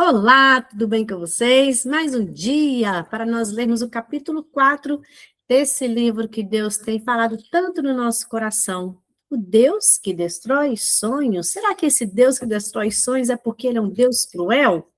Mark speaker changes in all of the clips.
Speaker 1: Olá, tudo bem com vocês? Mais um dia para nós lermos o capítulo 4 desse livro que Deus tem falado tanto no nosso coração. O Deus que destrói sonhos. Será que esse Deus que destrói sonhos é porque ele é um Deus cruel?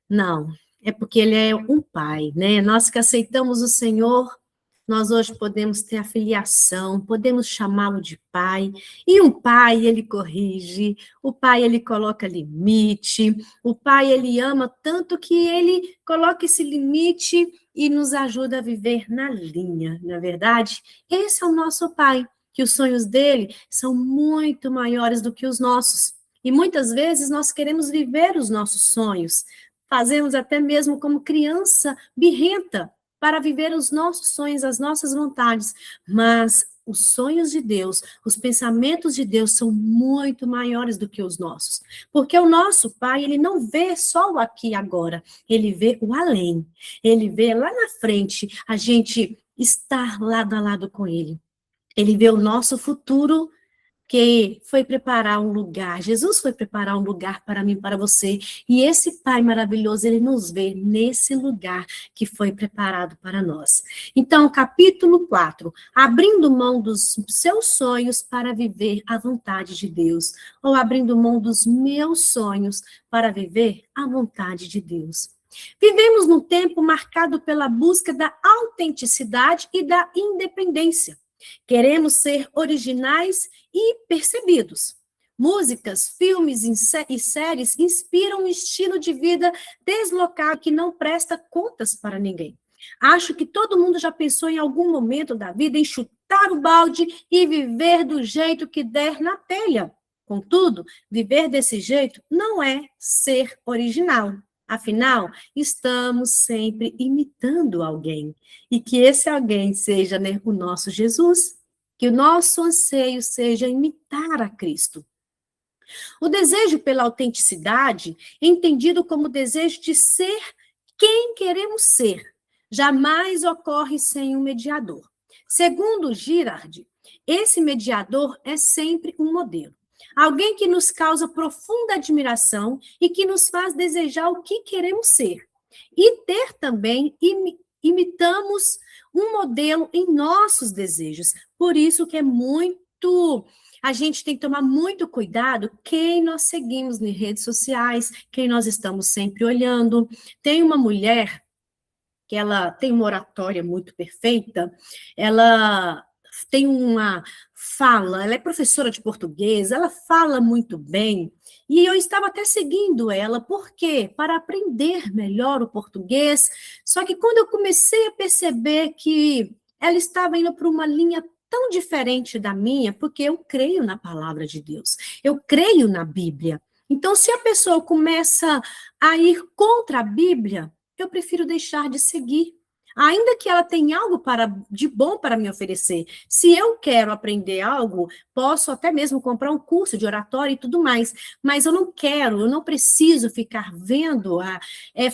Speaker 1: Não, é porque ele é um pai, né? Nós que aceitamos o Senhor, nós hoje podemos ter a filiação, podemos chamá-lo de pai. E um pai, ele corrige, o pai, ele coloca limite, o pai, ele ama tanto que ele coloca esse limite e nos ajuda a viver na linha, não é verdade? Esse é o nosso pai, que os sonhos dele são muito maiores do que os nossos. E muitas vezes nós queremos viver os nossos sonhos, fazemos até mesmo como criança birrenta para viver os nossos sonhos, as nossas vontades, mas os sonhos de Deus, os pensamentos de Deus são muito maiores do que os nossos, porque o nosso Pai, ele não vê só o aqui e agora, ele vê o além, ele vê lá na frente a gente estar lado a lado com ele, ele vê o nosso futuro, que foi preparar um lugar, Jesus foi preparar um lugar para mim, para você, e esse Pai maravilhoso, ele nos vê nesse lugar que foi preparado para nós. Então, capítulo 4, abrindo mão dos seus sonhos para viver a vontade de Deus, ou abrindo mão dos meus sonhos para viver a vontade de Deus. Vivemos num tempo marcado pela busca da autenticidade e da independência. Queremos ser originais e percebidos. Músicas, filmes e séries inspiram um estilo de vida deslocado que não presta contas para ninguém. Acho que todo mundo já pensou em algum momento da vida em chutar o balde e viver do jeito que der na telha. Contudo, viver desse jeito não é ser original. Afinal, estamos sempre imitando alguém. E que esse alguém seja, né, o nosso Jesus. Que o nosso anseio seja imitar a Cristo. O desejo pela autenticidade, entendido como o desejo de ser quem queremos ser, jamais ocorre sem um mediador. Segundo Girard, esse mediador é sempre um modelo. Alguém que nos causa profunda admiração e que nos faz desejar o que queremos ser. E ter também, imitamos um modelo em nossos desejos. Por isso que é muito... A gente tem que tomar muito cuidado quem nós seguimos em redes sociais, quem nós estamos sempre olhando. Tem uma mulher que ela tem uma oratória muito perfeita, ela tem uma fala, ela é professora de português, ela fala muito bem, e eu estava até seguindo ela, por quê? Para aprender melhor o português, só que quando eu comecei a perceber que ela estava indo para uma linha tão diferente da minha, porque eu creio na palavra de Deus, eu creio na Bíblia. Então, se a pessoa começa a ir contra a Bíblia, eu prefiro deixar de seguir. Ainda que ela tenha algo de bom para me oferecer. Se eu quero aprender algo, posso até mesmo comprar um curso de oratória e tudo mais. Mas eu não quero, eu não preciso ficar vendo,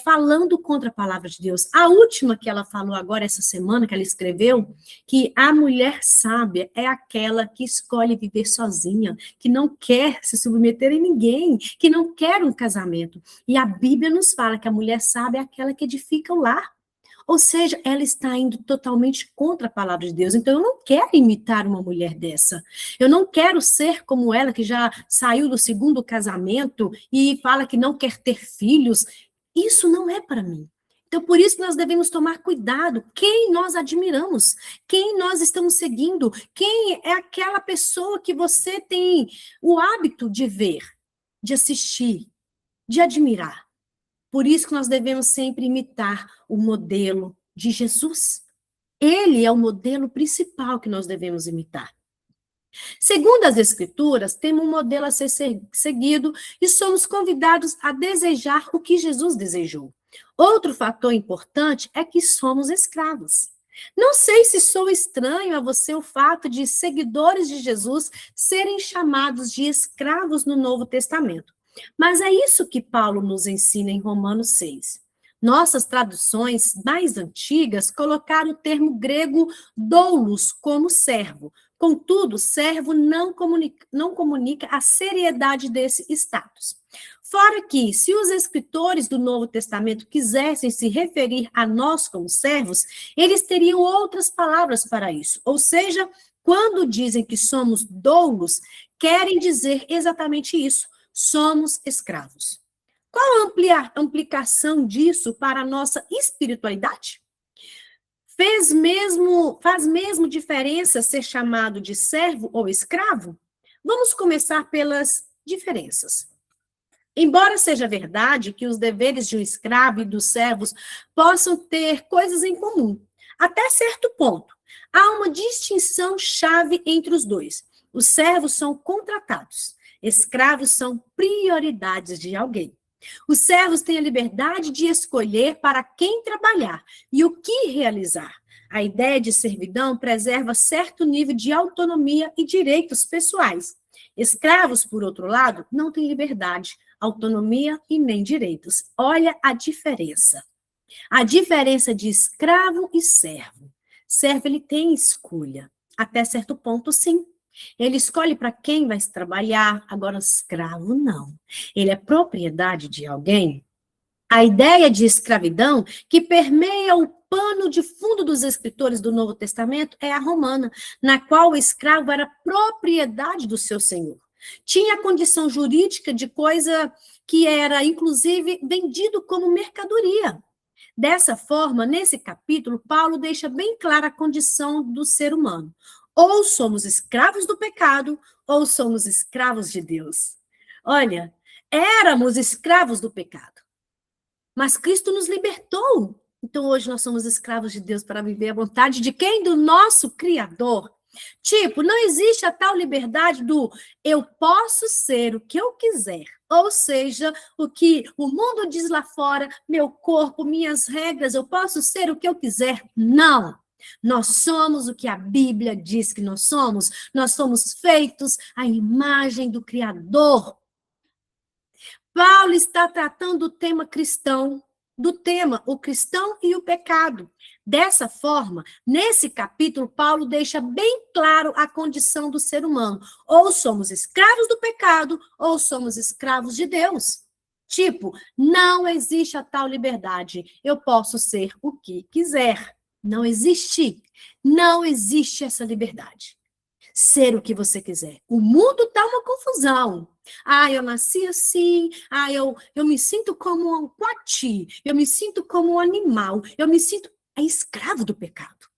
Speaker 1: falando contra a palavra de Deus. A última que ela falou agora, essa semana, que ela escreveu, que a mulher sábia é aquela que escolhe viver sozinha, que não quer se submeter a ninguém, que não quer um casamento. E a Bíblia nos fala que a mulher sábia é aquela que edifica o lar. Ou seja, ela está indo totalmente contra a palavra de Deus. Então, eu não quero imitar uma mulher dessa. Eu não quero ser como ela, que já saiu do segundo casamento e fala que não quer ter filhos. Isso não é para mim. Então, por isso nós devemos tomar cuidado. Quem nós admiramos? Quem nós estamos seguindo? Quem é aquela pessoa que você tem o hábito de ver, de assistir, de admirar? Por isso que nós devemos sempre imitar o modelo de Jesus. Ele é o modelo principal que nós devemos imitar. Segundo as Escrituras, temos um modelo a ser seguido e somos convidados a desejar o que Jesus desejou. Outro fator importante é que somos escravos. Não sei se sou estranho a você o fato de seguidores de Jesus serem chamados de escravos no Novo Testamento. Mas é isso que Paulo nos ensina em Romanos 6. Nossas traduções mais antigas colocaram o termo grego doulos como servo. Contudo, servo não comunica a seriedade desse status. Fora que, se os escritores do Novo Testamento quisessem se referir a nós como servos, eles teriam outras palavras para isso. Ou seja, quando dizem que somos doulos, querem dizer exatamente isso. Somos escravos. Qual a implicação disso para a nossa espiritualidade? Faz mesmo diferença ser chamado de servo ou escravo? Vamos começar pelas diferenças. Embora seja verdade que os deveres de um escravo e dos servos possam ter coisas em comum, até certo ponto, há uma distinção chave entre os dois. Os servos são contratados, escravos são prioridades de alguém. Os servos têm a liberdade de escolher para quem trabalhar e o que realizar. A ideia de servidão preserva certo nível de autonomia e direitos pessoais. Escravos, por outro lado, não têm liberdade, autonomia e nem direitos. Olha a diferença. A diferença de escravo e servo. Servo, ele tem escolha. Até certo ponto, sim. Ele escolhe para quem vai trabalhar, agora escravo não. Ele é propriedade de alguém. A ideia de escravidão que permeia o pano de fundo dos escritores do Novo Testamento é a romana, na qual o escravo era propriedade do seu senhor. Tinha a condição jurídica de coisa que era, inclusive, vendido como mercadoria. Dessa forma, nesse capítulo, Paulo deixa bem clara a condição do ser humano. Ou somos escravos do pecado, ou somos escravos de Deus. Olha, éramos escravos do pecado, mas Cristo nos libertou. Então, hoje nós somos escravos de Deus para viver a vontade de quem? Do nosso Criador. Tipo, não existe a tal liberdade do eu posso ser o que eu quiser. Ou seja, o que o mundo diz lá fora, meu corpo, minhas regras, eu posso ser o que eu quiser. Não. Nós somos o que a Bíblia diz que nós somos. Nós somos feitos à imagem do Criador. Paulo está tratando o tema cristão, do tema o cristão e o pecado. Dessa forma, nesse capítulo, Paulo deixa bem claro a condição do ser humano. Ou somos escravos do pecado, ou somos escravos de Deus. Tipo, não existe a tal liberdade. Eu posso ser o que quiser. Não existe. Não existe essa liberdade. Ser o que você quiser. O mundo está uma confusão. Ah, eu nasci assim. Ah, eu me sinto como um coati. Eu me sinto como um animal. Eu me sinto escravo do pecado.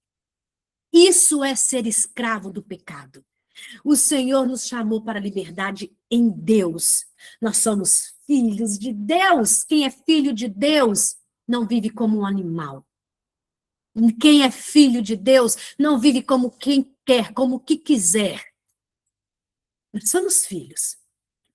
Speaker 1: Isso é ser escravo do pecado. O Senhor nos chamou para a liberdade em Deus. Nós somos filhos de Deus. Quem é filho de Deus não vive como um animal. Quem é filho de Deus não vive como quem quer, como o que quiser. Nós somos filhos.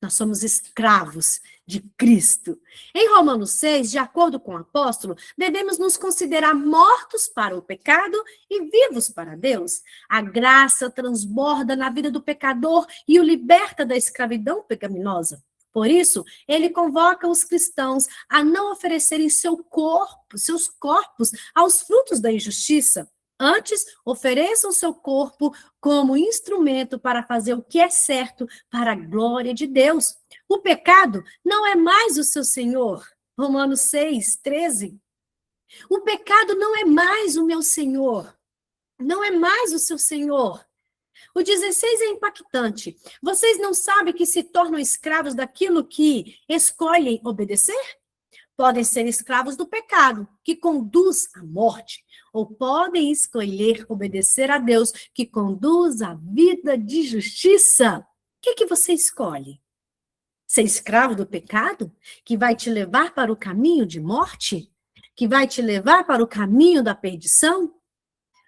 Speaker 1: Nós somos escravos de Cristo. Em Romanos 6, de acordo com o apóstolo, devemos nos considerar mortos para o pecado e vivos para Deus. A graça transborda na vida do pecador e o liberta da escravidão pecaminosa. Por isso, ele convoca os cristãos a não oferecerem seus corpos aos frutos da injustiça. Antes, ofereçam seu corpo como instrumento para fazer o que é certo para a glória de Deus. O pecado não é mais o seu senhor. Romanos 6, 13. O pecado não é mais o meu senhor. Não é mais o seu senhor. O 16 é impactante. Vocês não sabem que se tornam escravos daquilo que escolhem obedecer? Podem ser escravos do pecado, que conduz à morte, ou podem escolher obedecer a Deus, que conduz à vida de justiça. O que você escolhe? Ser escravo do pecado, que vai te levar para o caminho de morte? Que vai te levar para o caminho da perdição?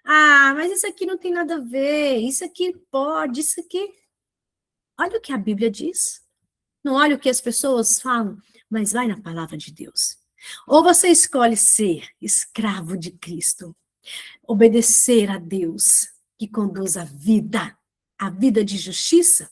Speaker 1: Ah, mas isso aqui não tem nada a ver, isso aqui pode, isso aqui... Olha o que a Bíblia diz. Não olha o que as pessoas falam, mas vai na palavra de Deus. Ou você escolhe ser escravo de Cristo, obedecer a Deus, que conduz a vida de justiça.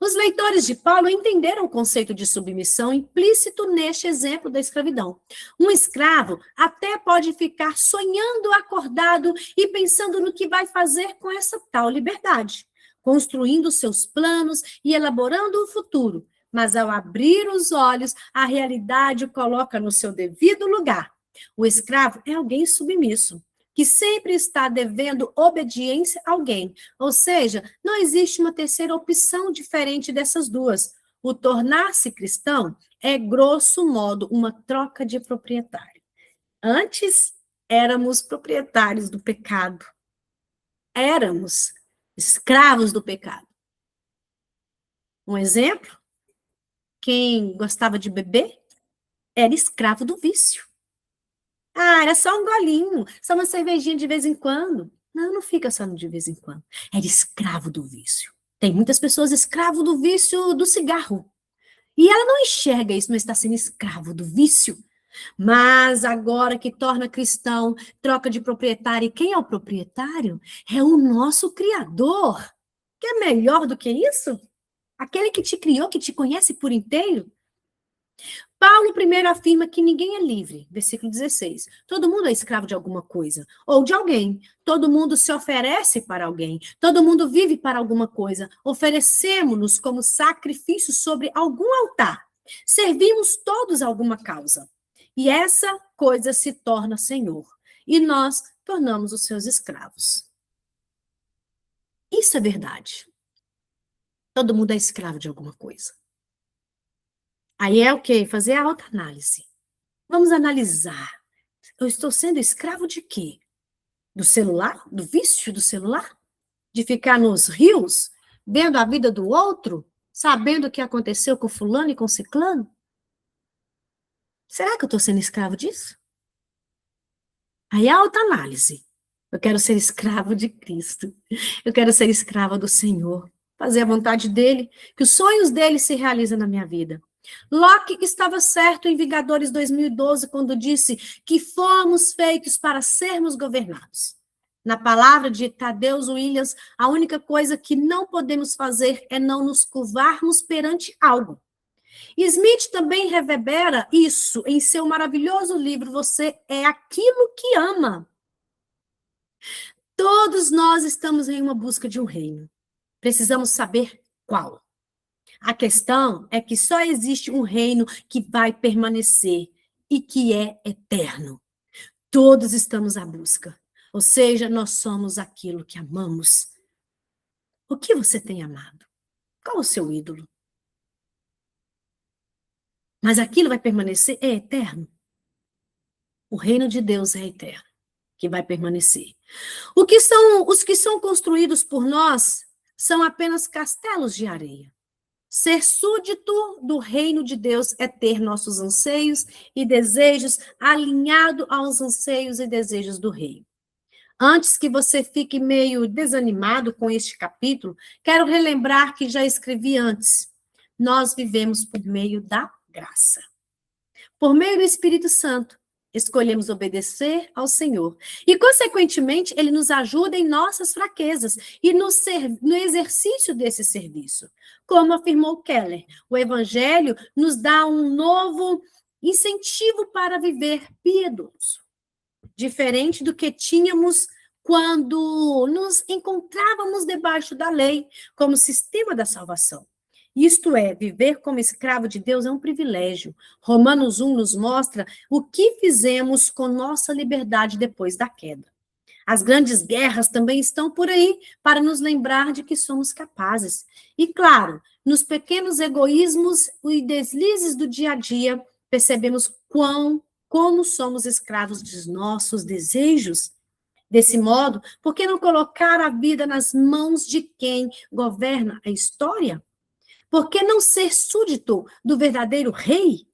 Speaker 1: Os leitores de Paulo entenderam o conceito de submissão implícito neste exemplo da escravidão. Um escravo até pode ficar sonhando acordado e pensando no que vai fazer com essa tal liberdade, construindo seus planos e elaborando o futuro. mas ao abrir os olhos, a realidade o coloca no seu devido lugar. O escravo é alguém submisso, que sempre está devendo obediência a alguém. Ou seja, não existe uma terceira opção diferente dessas duas. O tornar-se cristão é, grosso modo, uma troca de proprietário. Antes, éramos proprietários do pecado. Éramos escravos do pecado. Um exemplo? Quem gostava de beber era escravo do vício. Ah, era só um golinho, só uma cervejinha de vez em quando. Não, não fica só de vez em quando. Era escravo do vício. Tem muitas pessoas escravo do vício do cigarro. E ela não enxerga isso, mas está sendo escravo do vício. Mas agora que torna cristão, troca de proprietário. E quem é o proprietário? É o nosso Criador. Quer melhor do que isso? Aquele que te criou, que te conhece por inteiro. Paulo primeiro afirma que ninguém é livre, versículo 16. Todo mundo é escravo de alguma coisa, ou de alguém. Todo mundo se oferece para alguém. Todo mundo vive para alguma coisa. Oferecemos-nos como sacrifício sobre algum altar. Servimos todos a alguma causa. E essa coisa se torna Senhor. E nós tornamos os seus escravos. Isso é verdade. Todo mundo é escravo de alguma coisa. Aí é o quê? Fazer a autoanálise. Vamos analisar. Eu estou sendo escravo de quê? Do celular? Do vício do celular? De ficar nos rios, vendo a vida do outro, sabendo o que aconteceu com fulano e com ciclano? Será que eu estou sendo escravo disso? Aí é a autoanálise. Eu quero ser escravo de Cristo. Eu quero ser escrava do Senhor. Fazer a vontade dele, que os sonhos dele se realizem na minha vida. Locke estava certo em Vingadores 2012, quando disse que fomos feitos para sermos governados. Na palavra de Tadeusz Williams, a única coisa que não podemos fazer é não nos curvarmos perante algo. Smith também reverbera isso em seu maravilhoso livro Você é Aquilo que Ama. Todos nós estamos em uma busca de um reino. Precisamos saber qual. A questão é que só existe um reino que vai permanecer e que é eterno. Todos estamos à busca. Ou seja, nós somos aquilo que amamos. O que você tem amado? Qual o seu ídolo? Mas aquilo vai permanecer? É eterno. O reino de Deus é eterno, que vai permanecer. Os que são construídos por nós são apenas castelos de areia. Ser súdito do reino de Deus é ter nossos anseios e desejos alinhados aos anseios e desejos do rei. Antes que você fique meio desanimado com este capítulo, quero relembrar que já escrevi antes. Nós vivemos por meio da graça. Por meio do Espírito Santo, escolhemos obedecer ao Senhor. E, consequentemente, ele nos ajuda em nossas fraquezas e no exercício desse serviço. Como afirmou Keller, o Evangelho nos dá um novo incentivo para viver piedoso. Diferente do que tínhamos quando nos encontrávamos debaixo da lei, como sistema da salvação. Isto é, viver como escravo de Deus é um privilégio. Romanos 1 nos mostra o que fizemos com nossa liberdade depois da queda. As grandes guerras também estão por aí para nos lembrar de que somos capazes. E, claro, nos pequenos egoísmos e deslizes do dia a dia, percebemos como somos escravos dos nossos desejos. Desse modo, por que não colocar a vida nas mãos de quem governa a história? Por que não ser súdito do verdadeiro rei?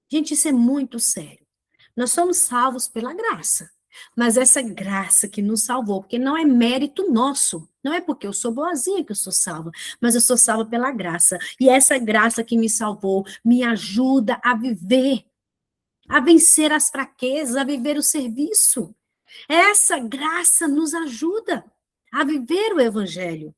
Speaker 1: Gente, isso é muito sério. Nós somos salvos pela graça. Mas essa graça que nos salvou, porque não é mérito nosso. Não é porque eu sou boazinha que eu sou salva, mas eu sou salva pela graça. E essa graça que me salvou me ajuda a viver, a vencer as fraquezas, a viver o serviço. Essa graça nos ajuda a viver o evangelho.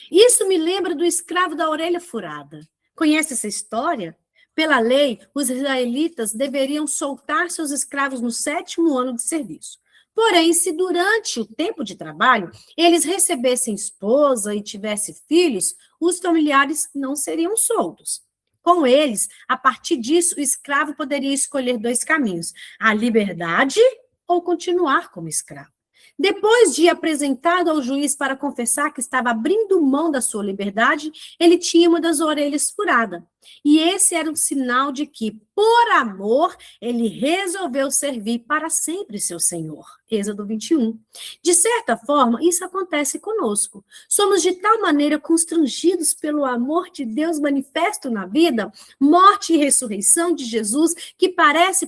Speaker 1: Isso me lembra do escravo da orelha furada. Conhece essa história? Pela lei, os israelitas deveriam soltar seus escravos no 7º ano de serviço. Porém, se durante o tempo de trabalho eles recebessem esposa e tivessem filhos, os familiares não seriam soltos. Com eles, a partir disso, o escravo poderia escolher dois caminhos: a liberdade ou continuar como escravo. Depois de apresentado ao juiz para confessar que estava abrindo mão da sua liberdade, ele tinha uma das orelhas furada. E esse era um sinal de que, por amor, ele resolveu servir para sempre seu Senhor. Êxodo 21. De certa forma, isso acontece conosco. Somos de tal maneira constrangidos pelo amor de Deus manifesto na vida, morte e ressurreição de Jesus, que parece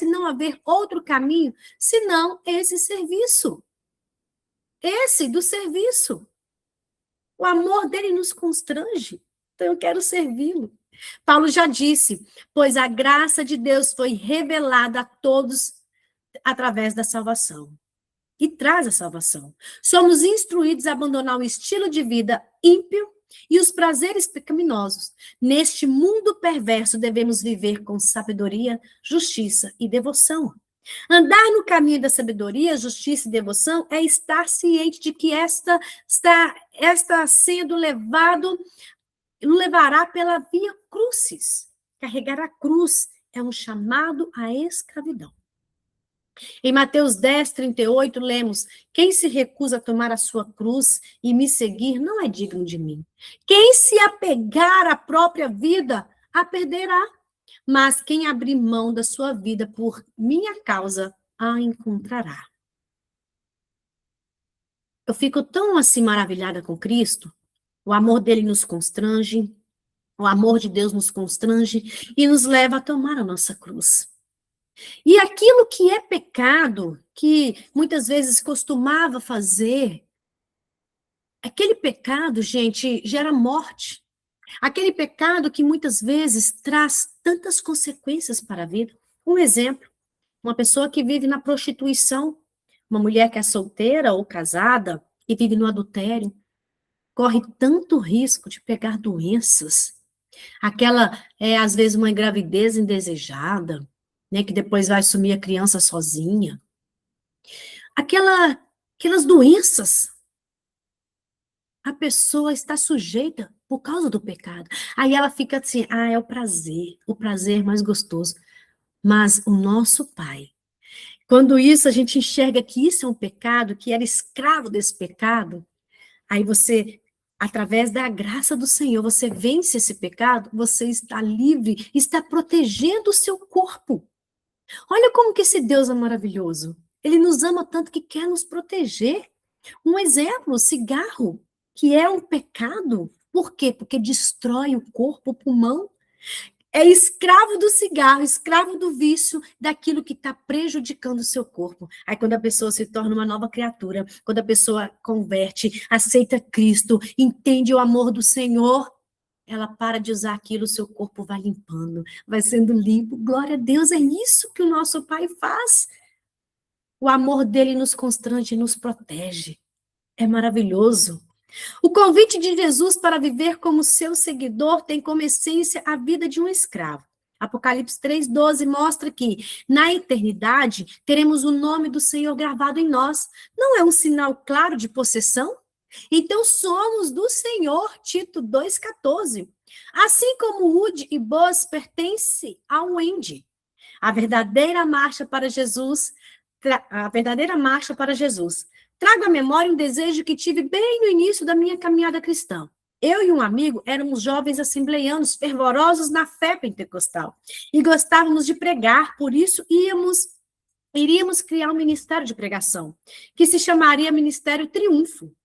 Speaker 1: não haver outro caminho senão esse serviço. Esse do serviço. O amor dele nos constrange. Então eu quero servi-lo. Paulo já disse, pois a graça de Deus foi revelada a todos através da salvação. E traz a salvação. Somos instruídos a abandonar o estilo de vida ímpio e os prazeres pecaminosos. Neste mundo perverso, devemos viver com sabedoria, justiça e devoção. Andar no caminho da sabedoria, justiça e devoção é estar ciente de que esta sendo levará pela via crucis. Carregar a cruz é um chamado à escravidão. Em Mateus 10, 38, lemos: quem se recusa a tomar a sua cruz e me seguir não é digno de mim. Quem se apegar à própria vida, a perderá. Mas quem abrir mão da sua vida por minha causa, a encontrará. Eu fico tão assim maravilhada com Cristo. O amor dele nos constrange, o amor de Deus nos constrange e nos leva a tomar a nossa cruz. E aquilo que é pecado, que muitas vezes costumava fazer, aquele pecado, gente, gera morte. Aquele pecado que muitas vezes traz tantas consequências para a vida. Um exemplo, uma pessoa que vive na prostituição, uma mulher que é solteira ou casada e vive no adultério, corre tanto risco de pegar doenças. Aquela às vezes, uma gravidez indesejada, né, que depois vai assumir a criança sozinha. Aquelas doenças, a pessoa está sujeita por causa do pecado. Aí ela fica assim, é o prazer mais gostoso. Mas o nosso Pai, quando isso a gente enxerga que isso é um pecado, que era escravo desse pecado, aí você, através da graça do Senhor, você vence esse pecado, você está livre, está protegendo o seu corpo. Olha como que esse Deus é maravilhoso. Ele nos ama tanto que quer nos proteger. Um exemplo, o cigarro, que é um pecado. Por quê? Porque destrói o corpo, o pulmão. É escravo do cigarro, escravo do vício, daquilo que está prejudicando o seu corpo. Aí quando a pessoa se torna uma nova criatura, quando a pessoa converte, aceita Cristo, entende o amor do Senhor, ela para de usar aquilo, o seu corpo vai limpando, vai sendo limpo. Glória a Deus, é isso que o nosso Pai faz. O amor dele nos constrange e nos protege. É maravilhoso. O convite de Jesus para viver como seu seguidor tem como essência a vida de um escravo. Apocalipse 3,12 mostra que, na eternidade, teremos o nome do Senhor gravado em nós. Não é um sinal claro de possessão? Então, somos do Senhor, Tito 2,14. Assim como Ud e Boaz pertencem ao Wendy. A verdadeira marcha para Jesus, Trago à memória um desejo que tive bem no início da minha caminhada cristã. Eu e um amigo éramos jovens assembleianos, fervorosos na fé pentecostal. E gostávamos de pregar, por isso iríamos criar um ministério de pregação, que se chamaria Ministério Triunfo.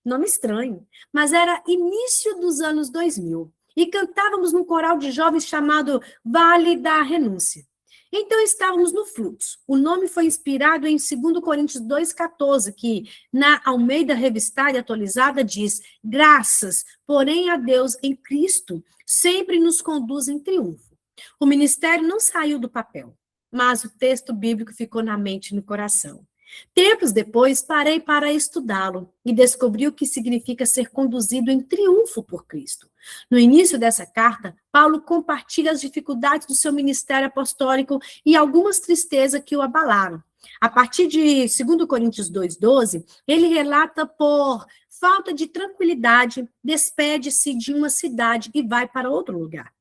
Speaker 1: Nome estranho, mas era início dos anos 2000. E cantávamos num coral de jovens chamado Vale da Renúncia. Então, estávamos no fluxo. O nome foi inspirado em 2 Coríntios 2,14, que, na Almeida Revistada e Atualizada, diz: graças, porém, a Deus em Cristo, sempre nos conduz em triunfo. O ministério não saiu do papel, mas o texto bíblico ficou na mente e no coração. Tempos depois, parei para estudá-lo e descobri o que significa ser conduzido em triunfo por Cristo. No início dessa carta, Paulo compartilha as dificuldades do seu ministério apostólico e algumas tristezas que o abalaram. A partir de 2 Coríntios 2,12, ele relata por falta de tranquilidade, despede-se de uma cidade e vai para outro lugar.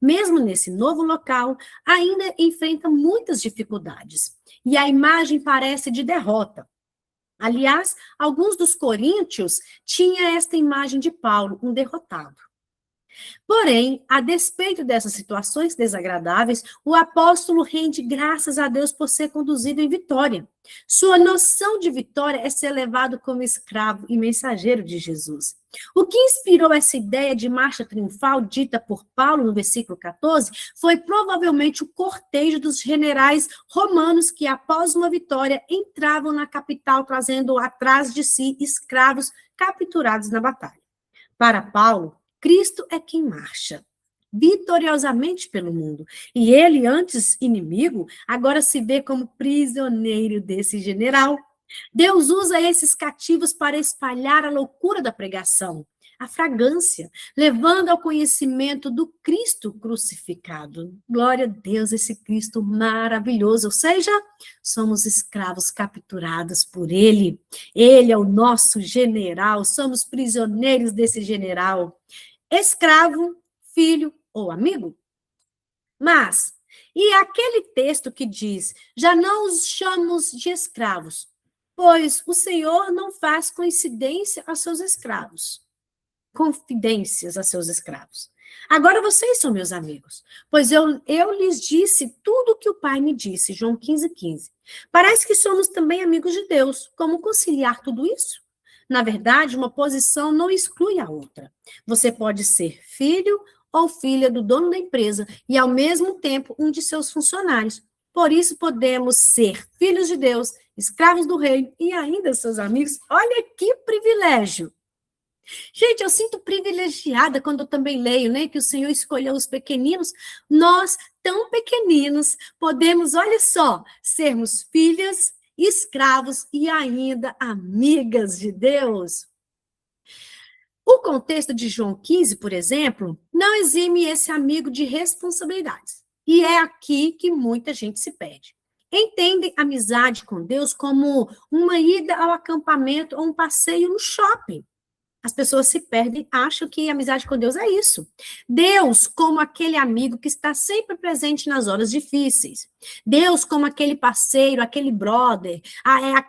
Speaker 1: Mesmo nesse novo local, ainda enfrenta muitas dificuldades, e a imagem parece de derrota. Aliás, alguns dos coríntios tinham esta imagem de Paulo, um derrotado. Porém, a despeito dessas situações desagradáveis, o apóstolo rende graças a Deus por ser conduzido em vitória. Sua noção de vitória é ser levado como escravo e mensageiro de Jesus. O que inspirou essa ideia de marcha triunfal dita por Paulo no versículo 14 foi provavelmente o cortejo dos generais romanos que, após uma vitória, entravam na capital trazendo atrás de si escravos capturados na batalha. Para Paulo, Cristo é quem marcha vitoriosamente pelo mundo. E ele, antes inimigo, agora se vê como prisioneiro desse general. Deus usa esses cativos para espalhar a loucura da pregação, a fragrância, levando ao conhecimento do Cristo crucificado. Glória a Deus, esse Cristo maravilhoso. Ou seja, somos escravos capturados por Ele. Ele é o nosso general, somos prisioneiros desse general. Escravo, filho ou amigo? Mas, e aquele texto que diz, já não os chamamos de escravos, pois o Senhor não faz coincidência a seus escravos. Confidências a seus escravos. Agora vocês são meus amigos, pois eu lhes disse tudo o que o Pai me disse, João 15,15. Parece que somos também amigos de Deus. Como conciliar tudo isso? Na verdade, uma posição não exclui a outra. Você pode ser filho ou filha do dono da empresa e, ao mesmo tempo, um de seus funcionários. Por isso, podemos ser filhos de Deus, escravos do reino e ainda seus amigos. Olha que privilégio! Gente, eu sinto privilegiada quando eu também leio, né, que o Senhor escolheu os pequeninos. Nós, tão pequeninos, podemos, olha só, sermos filhas, escravos e ainda amigas de Deus. O contexto de João 15, por exemplo, não exime esse amigo de responsabilidades. E é aqui que muita gente se perde. Entendem amizade com Deus como uma ida ao acampamento ou um passeio no shopping. As pessoas se perdem, acham que amizade com Deus é isso. Deus como aquele amigo que está sempre presente nas horas difíceis. Deus como aquele parceiro, aquele brother.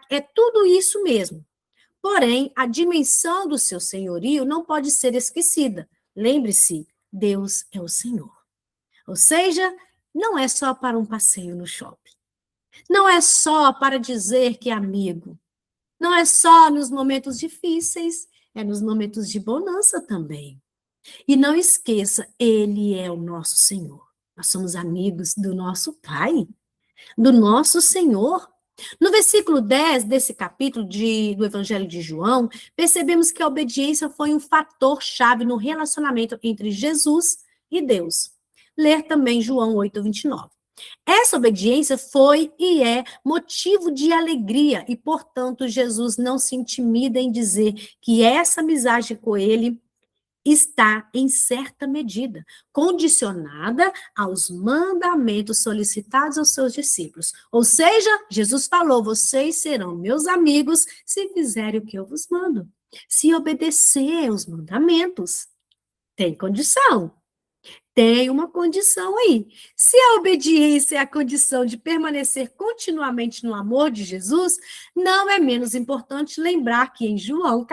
Speaker 1: É tudo isso mesmo. Porém, a dimensão do seu senhorio não pode ser esquecida. Lembre-se, Deus é o Senhor. Ou seja, não é só para um passeio no shopping. Não é só para dizer que é amigo. Não é só nos momentos difíceis, é nos momentos de bonança também. E não esqueça, Ele é o nosso Senhor. Nós somos amigos do nosso Pai, do nosso Senhor. No versículo 10 desse capítulo do Evangelho de João, percebemos que a obediência foi um fator-chave no relacionamento entre Jesus e Deus. Ler também João 8:29. Essa obediência foi e é motivo de alegria e, portanto, Jesus não se intimida em dizer que essa amizade com ele está, em certa medida, condicionada aos mandamentos solicitados aos seus discípulos. Ou seja, Jesus falou, vocês serão meus amigos se fizerem o que eu vos mando. Se obedecer os mandamentos, tem condição. Tem uma condição aí. Se a obediência é a condição de permanecer continuamente no amor de Jesus, não é menos importante lembrar que em João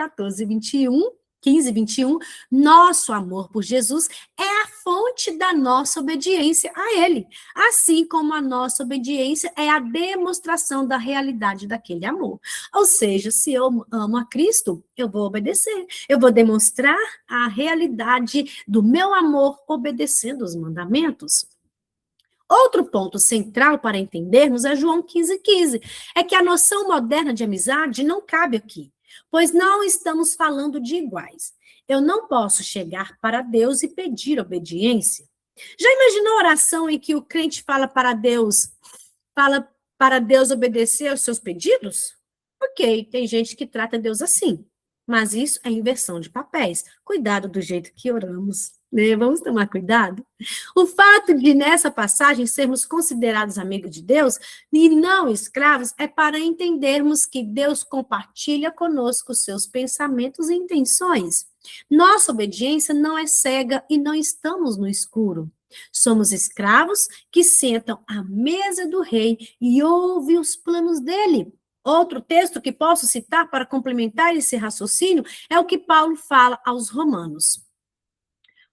Speaker 1: 15:21, nosso amor por Jesus é a fonte da nossa obediência a Ele, assim como a nossa obediência é a demonstração da realidade daquele amor. Ou seja, se eu amo a Cristo, eu vou obedecer, eu vou demonstrar a realidade do meu amor obedecendo os mandamentos. Outro ponto central para entendermos é João 15:15, é que a noção moderna de amizade não cabe aqui, pois não estamos falando de iguais. Eu não posso chegar para Deus e pedir obediência. Já imaginou a oração em que o crente fala para Deus obedecer aos seus pedidos? Ok, tem gente que trata Deus assim. Mas isso é inversão de papéis. Cuidado do jeito que oramos, né? Vamos tomar cuidado. O fato de, nessa passagem, sermos considerados amigos de Deus e não escravos é para entendermos que Deus compartilha conosco seus pensamentos e intenções. Nossa obediência não é cega e não estamos no escuro. Somos escravos que sentam à mesa do rei e ouvem os planos dele. Outro texto que posso citar para complementar esse raciocínio é o que Paulo fala aos Romanos.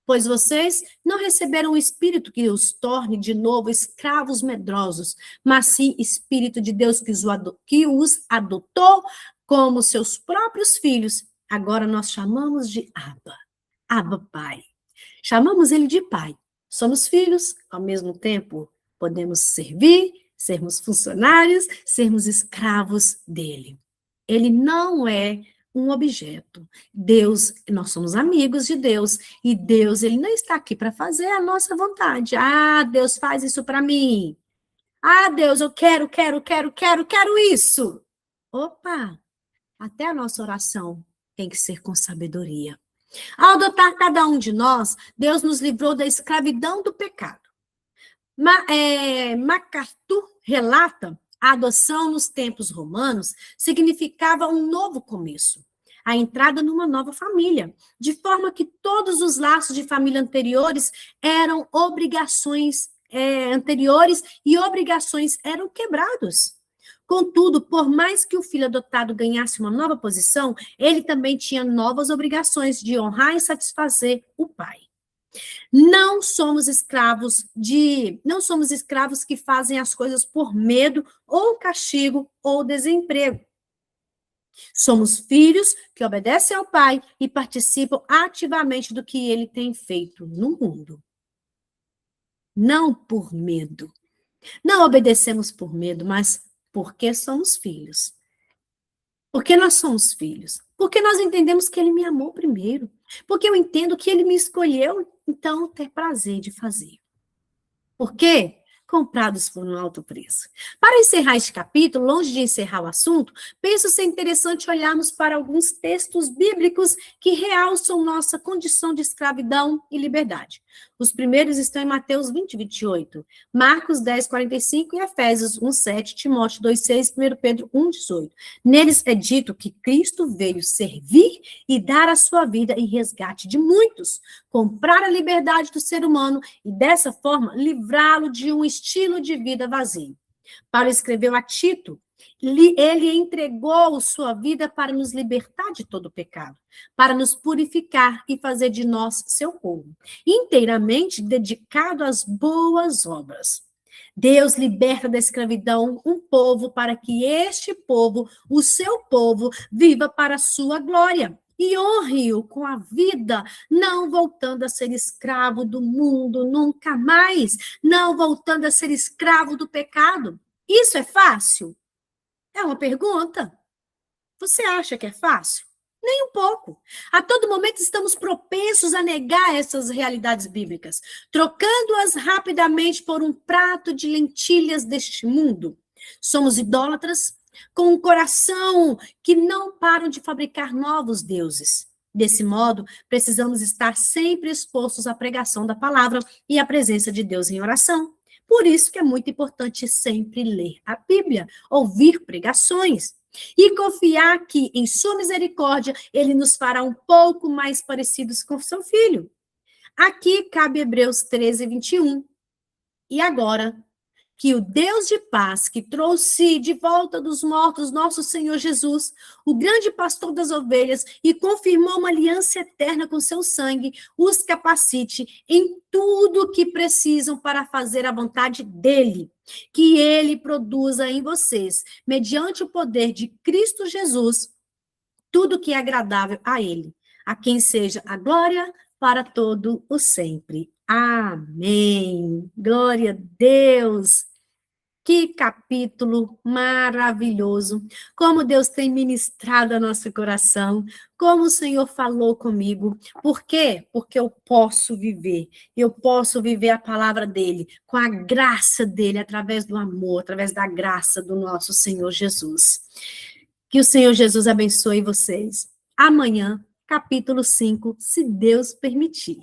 Speaker 1: Pois vocês não receberam o Espírito que os torne de novo escravos medrosos, mas sim Espírito de Deus que os adotou como seus próprios filhos. Agora nós chamamos de Abba, Abba Pai. Chamamos ele de Pai. Somos filhos, ao mesmo tempo podemos servir, sermos funcionários, sermos escravos dele. Ele não é um objeto. Deus, nós somos amigos de Deus, e Deus, ele não está aqui para fazer a nossa vontade. Ah, Deus, faz isso para mim. Ah, Deus, eu quero isso. Opa, até a nossa oração tem que ser com sabedoria. Ao adotar cada um de nós, Deus nos livrou da escravidão do pecado. MacArthur relata a adoção nos tempos romanos significava um novo começo, a entrada numa nova família, de forma que todos os laços de família anteriores eram obrigações anteriores e obrigações eram quebrados. Contudo, por mais que o filho adotado ganhasse uma nova posição, ele também tinha novas obrigações de honrar e satisfazer o pai. Não somos escravos que fazem as coisas por medo ou castigo ou desemprego. Somos filhos que obedecem ao pai e participam ativamente do que ele tem feito no mundo. Não por medo. Não obedecemos por medo, mas porque somos filhos. Porque nós somos filhos. Porque nós entendemos que ele me amou primeiro. Porque eu entendo que ele me escolheu, então ter prazer de fazer. Por quê? Comprados por um alto preço. Para encerrar este capítulo, longe de encerrar o assunto, penso ser interessante olharmos para alguns textos bíblicos que realçam nossa condição de escravidão e liberdade. Os primeiros estão em Mateus 20, 28, Marcos 10, 45 e Efésios 1, 7, Timóteo 2, 6, 1 Pedro 1, 18. Neles é dito que Cristo veio servir e dar a sua vida em resgate de muitos, comprar a liberdade do ser humano e, dessa forma, livrá-lo de um estilo de vida vazio. Paulo escreveu a Tito, ele entregou sua vida para nos libertar de todo pecado, para nos purificar e fazer de nós seu povo, inteiramente dedicado às boas obras. Deus liberta da escravidão um povo para que este povo, o seu povo, viva para a sua glória. E honre-o com a vida, não voltando a ser escravo do mundo nunca mais, não voltando a ser escravo do pecado. Isso é fácil? É uma pergunta. Você acha que é fácil? Nem um pouco. A todo momento estamos propensos a negar essas realidades bíblicas, trocando-as rapidamente por um prato de lentilhas deste mundo. Somos idólatras com um coração que não param de fabricar novos deuses. Desse modo, precisamos estar sempre expostos à pregação da palavra e à presença de Deus em oração. Por isso que é muito importante sempre ler a Bíblia, ouvir pregações e confiar que, em sua misericórdia, ele nos fará um pouco mais parecidos com seu filho. Aqui cabe Hebreus 13, 21. E agora, que o Deus de paz, que trouxe de volta dos mortos nosso Senhor Jesus, o grande pastor das ovelhas, e confirmou uma aliança eterna com seu sangue, os capacite em tudo o que precisam para fazer a vontade dele, que ele produza em vocês, mediante o poder de Cristo Jesus, tudo que é agradável a ele, a quem seja a glória para todo o sempre. Amém. Glória a Deus. Que capítulo maravilhoso, como Deus tem ministrado a nosso coração, como o Senhor falou comigo. Por quê? Porque eu posso viver a palavra dele, com a graça dele, através do amor, através da graça do nosso Senhor Jesus. Que o Senhor Jesus abençoe vocês. amanhã, capítulo 5, se Deus permitir.